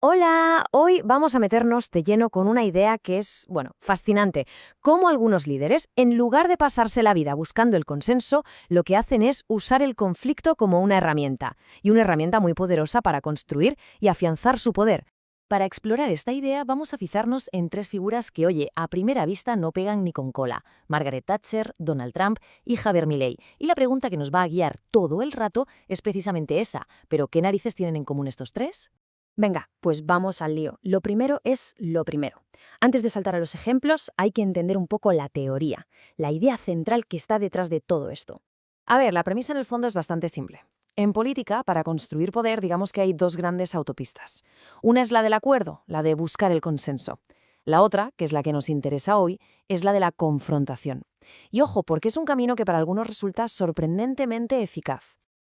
Hola, hoy vamos a meternos de lleno con una idea que es, bueno, fascinante. Cómo algunos líderes, en lugar de pasarse la vida buscando el consenso, lo que hacen es usar el conflicto como una herramienta, y una herramienta muy poderosa para construir y afianzar su poder. Para explorar esta idea vamos a fijarnos en tres figuras que, oye, a primera vista no pegan ni con cola: Margaret Thatcher, Donald Trump y Javier Milei. Y la pregunta que nos va a guiar todo el rato es precisamente esa: ¿pero qué narices tienen en común estos tres? Venga, pues vamos al lío. Lo primero es lo primero. Antes de saltar a los ejemplos, hay que entender un poco la teoría, la idea central que está detrás de todo esto. A ver, la premisa en el fondo es bastante simple. En política, para construir poder, digamos que hay dos grandes autopistas. Una es la del acuerdo, la de buscar el consenso. La otra, que es la que nos interesa hoy, es la de la confrontación. Y ojo, porque es un camino que para algunos resulta sorprendentemente eficaz.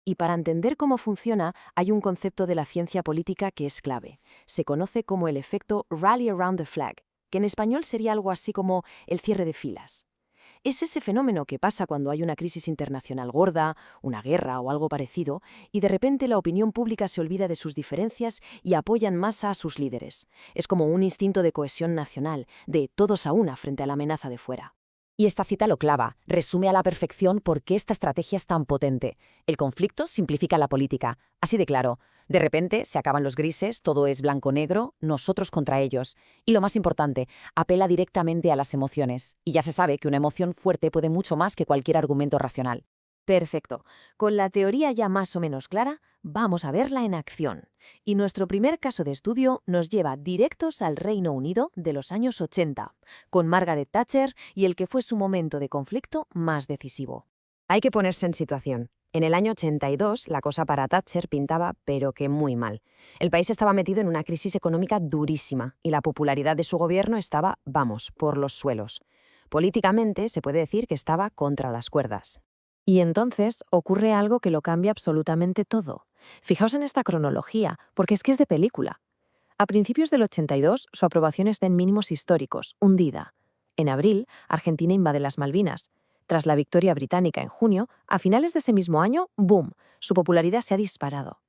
Y para entender cómo funciona, hay un concepto de la ciencia política que es clave. Se conoce como el efecto Rally Around the Flag, que en español sería algo así como el cierre de filas. Es ese fenómeno que pasa cuando hay una crisis internacional gorda, una guerra o algo parecido, y de repente la opinión pública se olvida de sus diferencias y apoya en masa a sus líderes. Es como un instinto de cohesión nacional, de todos a una frente a la amenaza de fuera. Y esta cita lo clava, resume a la perfección por qué esta estrategia es tan potente. El conflicto simplifica la política, así de claro. De repente se acaban los grises, todo es blanco-negro, nosotros contra ellos. Y lo más importante, apela directamente a las emociones. Y ya se sabe que una emoción fuerte puede mucho más que cualquier argumento racional. Perfecto. Con la teoría ya más o menos clara, vamos a verla en acción. Y nuestro primer caso de estudio nos lleva directos al Reino Unido de los años 80, con Margaret Thatcher y el que fue su momento de conflicto más decisivo. Hay que ponerse en situación. En el año 82, la cosa para Thatcher pintaba, pero que muy mal. El país estaba metido en una crisis económica durísima y la popularidad de su gobierno estaba, vamos, por los suelos. Políticamente se puede decir que estaba contra las cuerdas. Y entonces ocurre algo que lo cambia absolutamente todo. Fijaos en esta cronología, porque es que es de película. A principios del 82, su aprobación está en mínimos históricos, hundida. En abril, Argentina invade las Malvinas. Tras la victoria británica en junio, a finales de ese mismo año, ¡boom!, su popularidad se ha disparado.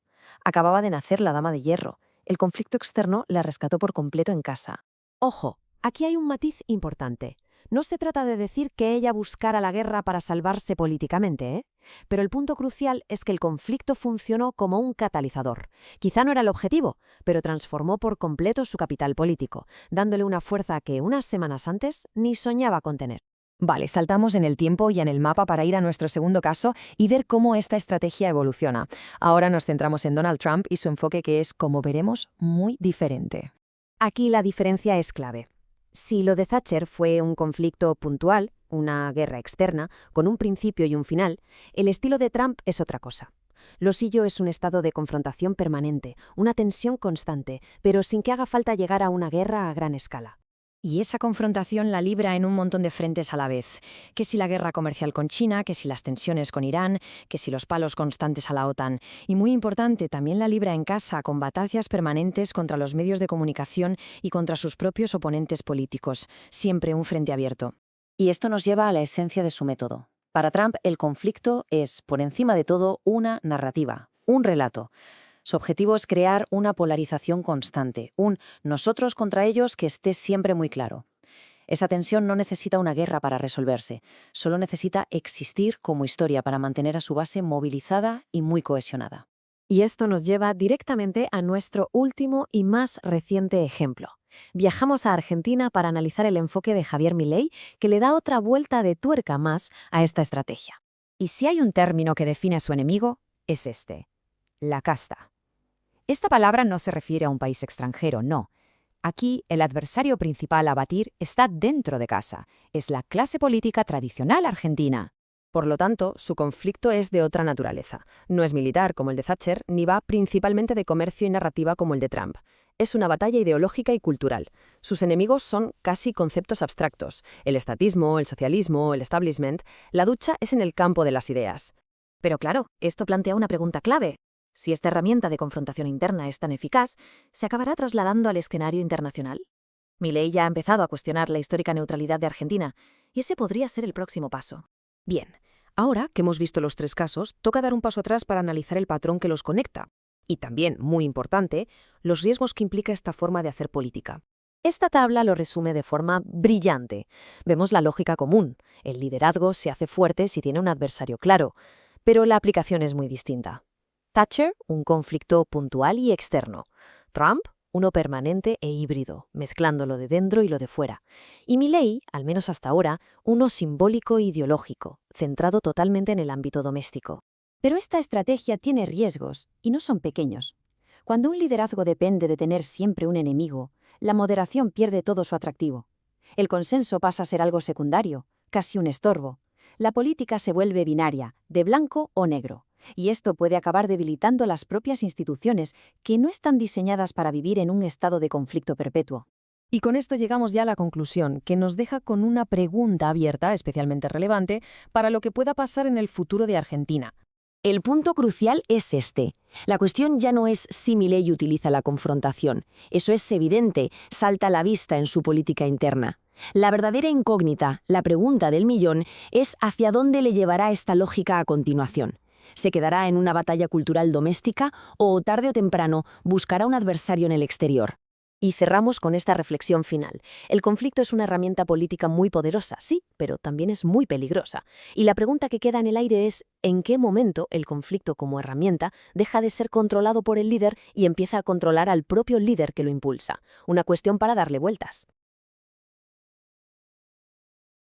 Acababa de nacer la Dama de Hierro. El conflicto externo la rescató por completo en casa. Ojo, aquí hay un matiz importante. No se trata de decir que ella buscara la guerra para salvarse políticamente, ¿eh? Pero el punto crucial es que el conflicto funcionó como un catalizador. Quizá no era el objetivo, pero transformó por completo su capital político, dándole una fuerza que unas semanas antes ni soñaba con tener. Vale, saltamos en el tiempo y en el mapa para ir a nuestro segundo caso y ver cómo esta estrategia evoluciona. Ahora nos centramos en Donald Trump y su enfoque, que es, como veremos, muy diferente. Aquí la diferencia es clave. Si lo de Thatcher fue un conflicto puntual, una guerra externa, con un principio y un final, el estilo de Trump es otra cosa. Lo suyo es un estado de confrontación permanente, una tensión constante, pero sin que haga falta llegar a una guerra a gran escala. Y esa confrontación la libra en un montón de frentes a la vez. Que si la guerra comercial con China, que si las tensiones con Irán, que si los palos constantes a la OTAN. Y muy importante, también la libra en casa, con batallas permanentes contra los medios de comunicación y contra sus propios oponentes políticos. Siempre un frente abierto. Y esto nos lleva a la esencia de su método. Para Trump, el conflicto es, por encima de todo, una narrativa, un relato. Su objetivo es crear una polarización constante, un nosotros contra ellos que esté siempre muy claro. Esa tensión no necesita una guerra para resolverse, solo necesita existir como historia para mantener a su base movilizada y muy cohesionada. Y esto nos lleva directamente a nuestro último y más reciente ejemplo. Viajamos a Argentina para analizar el enfoque de Javier Milei, que le da otra vuelta de tuerca más a esta estrategia. Y si hay un término que define a su enemigo, es este: la casta. Esta palabra no se refiere a un país extranjero, no. Aquí el adversario principal a batir está dentro de casa. Es la clase política tradicional argentina. Por lo tanto, su conflicto es de otra naturaleza. No es militar como el de Thatcher, ni va principalmente de comercio y narrativa como el de Trump. Es una batalla ideológica y cultural. Sus enemigos son casi conceptos abstractos: el estatismo, el socialismo, el establishment. La ducha es en el campo de las ideas. Pero claro, esto plantea una pregunta clave. Si esta herramienta de confrontación interna es tan eficaz, ¿se acabará trasladando al escenario internacional? Milei ya ha empezado a cuestionar la histórica neutralidad de Argentina, y ese podría ser el próximo paso. Bien, ahora que hemos visto los tres casos, toca dar un paso atrás para analizar el patrón que los conecta. Y también, muy importante, los riesgos que implica esta forma de hacer política. Esta tabla lo resume de forma brillante. Vemos la lógica común. El liderazgo se hace fuerte si tiene un adversario claro, pero la aplicación es muy distinta. Thatcher, un conflicto puntual y externo. Trump, uno permanente e híbrido, mezclando lo de dentro y lo de fuera. Y Milley, al menos hasta ahora, uno simbólico e ideológico, centrado totalmente en el ámbito doméstico. Pero esta estrategia tiene riesgos, y no son pequeños. Cuando un liderazgo depende de tener siempre un enemigo, la moderación pierde todo su atractivo. El consenso pasa a ser algo secundario, casi un estorbo. La política se vuelve binaria, de blanco o negro. Y esto puede acabar debilitando las propias instituciones, que no están diseñadas para vivir en un estado de conflicto perpetuo. Y con esto llegamos ya a la conclusión, que nos deja con una pregunta abierta, especialmente relevante, para lo que pueda pasar en el futuro de Argentina. El punto crucial es este. La cuestión ya no es si Milei utiliza la confrontación. Eso es evidente, salta a la vista en su política interna. La verdadera incógnita, la pregunta del millón, es hacia dónde le llevará esta lógica a continuación. ¿Se quedará en una batalla cultural doméstica o tarde o temprano buscará un adversario en el exterior? Y cerramos con esta reflexión final. El conflicto es una herramienta política muy poderosa, sí, pero también es muy peligrosa. Y la pregunta que queda en el aire es, ¿en qué momento el conflicto como herramienta deja de ser controlado por el líder y empieza a controlar al propio líder que lo impulsa? Una cuestión para darle vueltas.